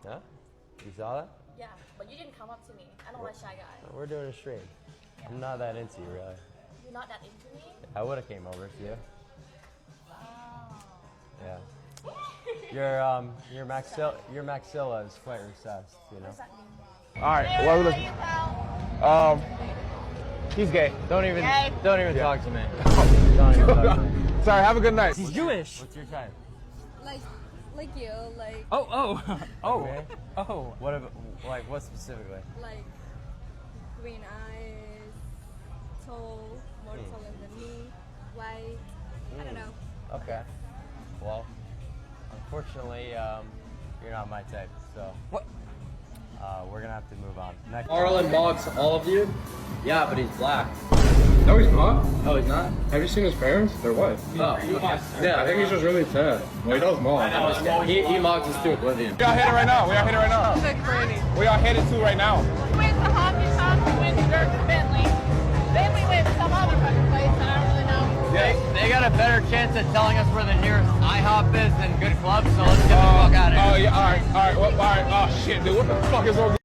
Huh? You saw that? Yeah, but you didn't come up to me. I don't want a shy guy. We're doing a stream. I'm not that into you, really. You're not that into me? I would have came over to you. Oh. Yeah. Your maxilla is quite recessed, you know. What does that mean? All right. Well, look. He's gay. Don't even talk to me. Oh. Don't even talk to me. Sorry. Have a good night. He's Jewish. What's your type? Like you, like Oh. Okay. Oh. What specifically? like green eyes, tall, more taller than me, white. I don't know. Okay. Well, unfortunately, you're not my type, so. What? We're gonna have to move on. Next. Marlon Boggs, all of you? Yeah, but he's black. No, he's not. Oh, he's not? Have you seen his parents? They're white. Oh, Yeah, I think he's just really tan. Well, he does mock. he mocked us to oblivion. We are headed right now. We are headed right now. We are headed to right now. Went to Hockey Shop, we went to Dirk and Bentley. Then we went to some other fucking place, and I don't really know. They got a better chance at telling us where the nearest IHOP is than good clubs, so let's get the fuck out of here. Oh, yeah, all right. Well, all right. Oh, shit, dude. What the fuck is wrong?